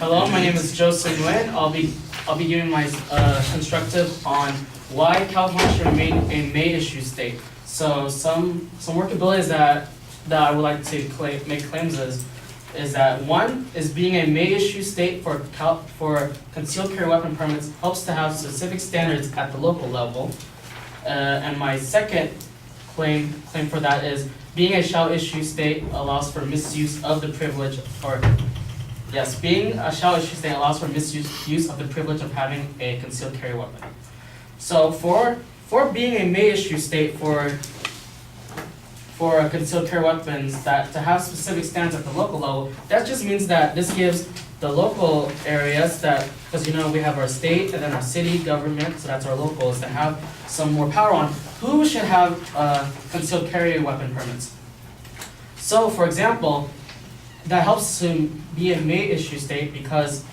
Hello, my name is Joseph Nguyen. I'll be giving my constructive on why California should remain a may issue state. So some workabilities that I would like to make claims is that one is being a may issue state for concealed carry weapon permits helps to have specific standards at the local level. And my second claim for that is being a shall issue state allows for misuse of the privilege, being a shall issue state allows for misuse of the privilege of having a concealed carry weapon. So for being a may issue state for concealed carry weapons, that to have specific standards at the local level, that just means that this gives the local areas that, because we have our state and then our city government, so that's our locals, that have some more power on who should have concealed carry weapon permits. So for example, that helps to be a may issue state because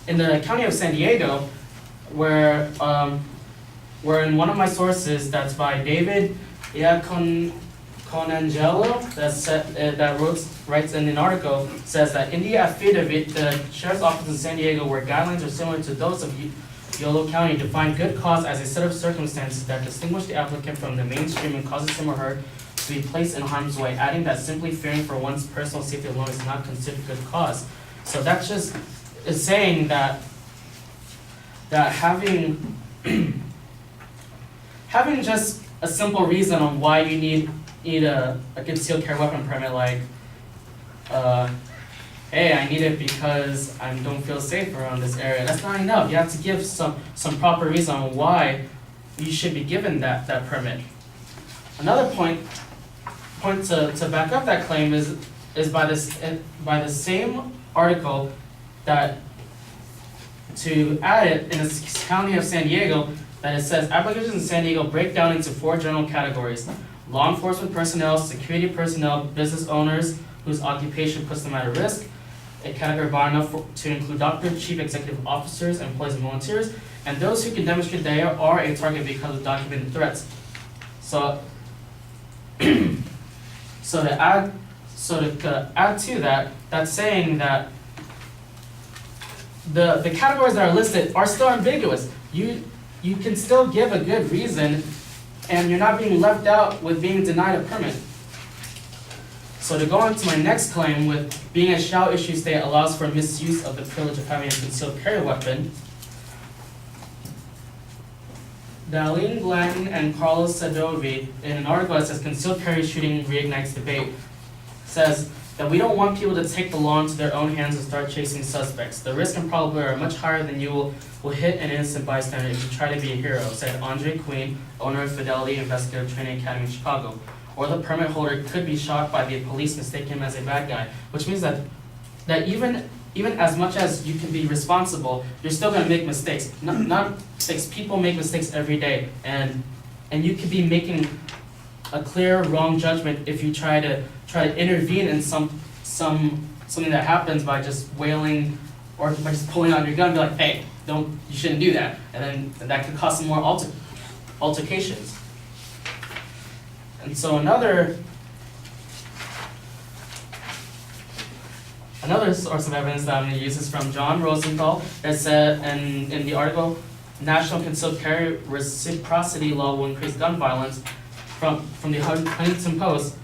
in the county of San Diego, where in one of my sources that's by David Conangelo that writes in an article, says that in the affidavit, the sheriff's office in San Diego, where guidelines are similar to those of Yolo County, define good cause as a set of circumstances that distinguish the applicant from the mainstream and causes him or her to be placed in harm's way, adding that simply fearing for one's personal safety alone is not considered good cause. So that just is saying that having having just a simple reason on why you need a concealed carry weapon permit, like hey, I need it because I don't feel safe around this area. That's not enough. You have to give some proper reason on why you should be given that permit. Another point to back up that claim is by the same article that to add it in the county of San Diego, that it says applications in San Diego break down into 4 general categories: law enforcement personnel, security personnel, business owners whose occupation puts them at a risk, a category broad enough to include doctors, chief executive officers, employees, and volunteers, and those who can demonstrate they are a target because of documented threats. So, to add to that, that's saying that the categories that are listed are still ambiguous. You can still give a good reason, and you're not being left out with being denied a permit. So to go on to my next claim, with being a shall issue state allows for misuse of the privilege of having a concealed carry weapon, Darlene Glanton and Carlos Sadovi, in an article that says concealed carry shooting reignites debate, says that we don't want people to take the law into their own hands and start chasing suspects. The risk and probability are much higher than you will hit an innocent bystander if you try to be a hero, said Andre Queen, owner of Fidelity Investigative Training Academy in Chicago. Or the permit holder could be shocked by the police mistaking him as a bad guy, which means that even as much as you can be responsible, you're still going to make mistakes. Not mistakes. People make mistakes every day, and you could be making a clear wrong judgment if you try to intervene in something that happens by just wailing or by just pulling out your gun and be like, hey, you shouldn't do that, and that could cause some more altercations. And so another source of evidence that I'm going to use is from John Rosenthal, that said in the article, National Concealed Carry Reciprocity Law Will Increase Gun Violence, from the Huntington Post.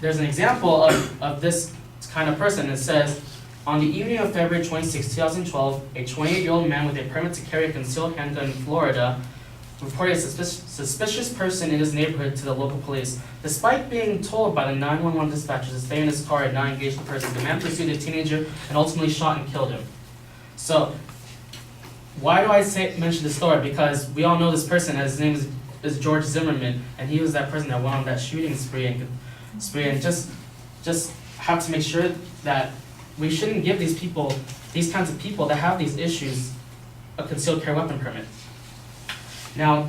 There's an example of this kind of person. It says, on the evening of February 26, 2012, a 28-year-old man with a permit to carry a concealed handgun in Florida reported a suspicious person in his neighborhood to the local police. Despite being told by the 911 dispatcher to stay in his car and not engage the person, the man pursued a teenager and ultimately shot and killed him. So, why do I mention this story? Because we all know this person, his name is George Zimmerman, and he was that person that went on that shooting spree and just have to make sure that we shouldn't give these kinds of people that have these issues, a concealed carry weapon permit. Now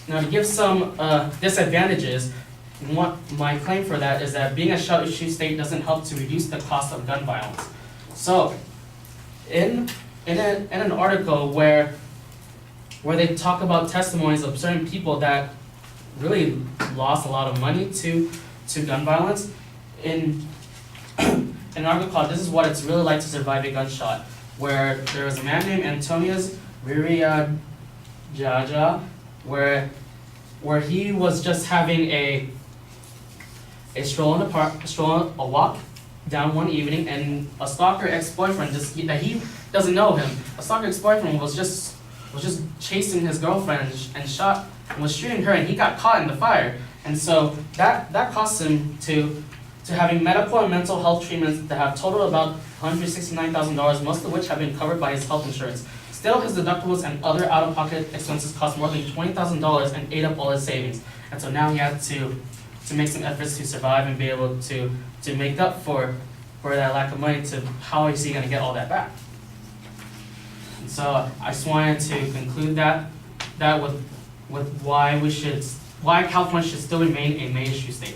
to give some disadvantages, my claim for that is that being a shall issue state doesn't help to reduce the cost of gun violence. So, in an article where they talk about testimonies of certain people that really lost a lot of money to gun violence, in an article called "This is What It's Really Like to Survive a Gunshot," where there was a man named Antonius Viriajaja, where he was just having a stroll in the park, a walk down one evening, and a stalker ex-boyfriend that he doesn't know him. A stalker ex-boyfriend was just chasing his girlfriend and was shooting her, and he got caught in the fire. And so that cost him to having medical and mental health treatments that have totaled about $169,000, most of which have been covered by his health insurance. Still, his deductibles and other out-of-pocket expenses cost more than $20,000 and ate up all his savings. And so now he had to make some efforts to survive and be able to make up for that lack of money. How is he going to get all that back? And so I just wanted to conclude that with why California should still remain a Main Street state.